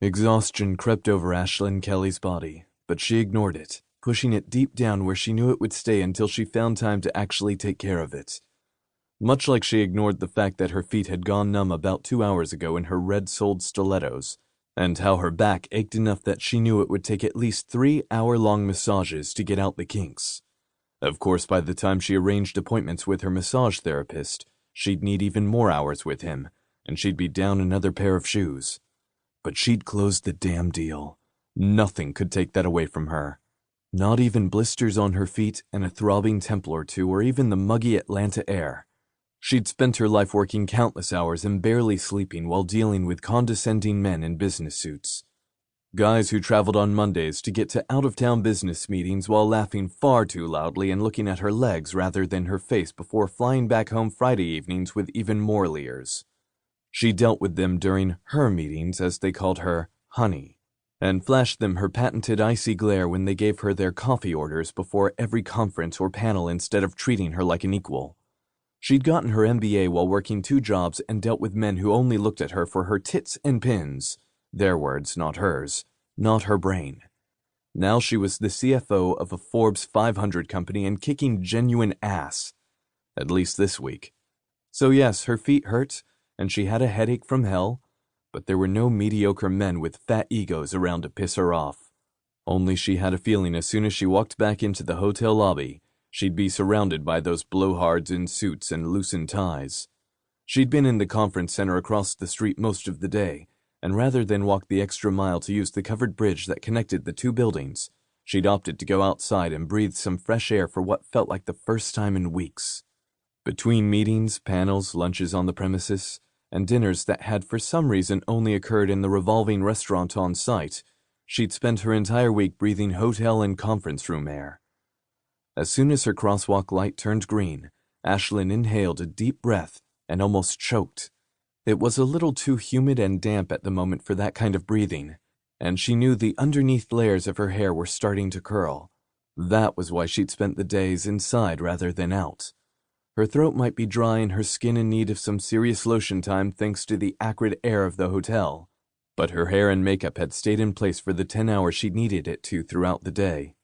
Exhaustion crept over Ashlynn Kelly's body, but she ignored it, pushing it deep down where she knew it would stay until she found time to actually take care of it. Much like she ignored the fact that her feet had gone numb about 2 hours ago in her red-soled stilettos, and how her back ached enough that she knew it would take at least 3-hour-long massages to get out the kinks. Of course, by the time she arranged appointments with her massage therapist, she'd need even more hours with him, and she'd be down another pair of shoes. But she'd closed the damn deal. Nothing could take that away from her. Not even blisters on her feet and a throbbing temple or two, or even the muggy Atlanta air. She'd spent her life working countless hours and barely sleeping while dealing with condescending men in business suits. Guys who traveled on Mondays to get to out-of-town business meetings while laughing far too loudly and looking at her legs rather than her face before flying back home Friday evenings with even more leers. She dealt with them during her meetings, as they called her, honey, and flashed them her patented icy glare when they gave her their coffee orders before every conference or panel instead of treating her like an equal. She'd gotten her MBA while working 2 jobs and dealt with men who only looked at her for her tits and pins. Their words, not hers, not her brain. Now she was the CFO of a Forbes 500 company and kicking genuine ass. At least this week. So yes, her feet hurt, and she had a headache from hell, but there were no mediocre men with fat egos around to piss her off. Only she had a feeling as soon as she walked back into the hotel lobby, she'd be surrounded by those blowhards in suits and loosened ties. She'd been in the conference center across the street most of the day, and rather than walk the extra mile to use the covered bridge that connected the 2 buildings, she'd opted to go outside and breathe some fresh air for what felt like the first time in weeks. Between meetings, panels, lunches on the premises, and dinners that had for some reason only occurred in the revolving restaurant on site, she'd spent her entire week breathing hotel and conference room air. As soon as her crosswalk light turned green, Ashlynn inhaled a deep breath and almost choked. It was a little too humid and damp at the moment for that kind of breathing, and she knew the underneath layers of her hair were starting to curl. That was why she'd spent the days inside rather than out. Her throat might be dry and her skin in need of some serious lotion time thanks to the acrid air of the hotel, but her hair and makeup had stayed in place for the 10 hours she needed it to throughout the day.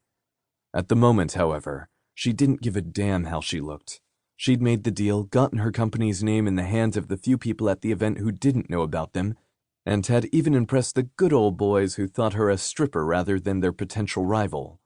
At the moment, however, she didn't give a damn how she looked. She'd made the deal, gotten her company's name in the hands of the few people at the event who didn't know about them, and had even impressed the good old boys who thought her a stripper rather than their potential rival.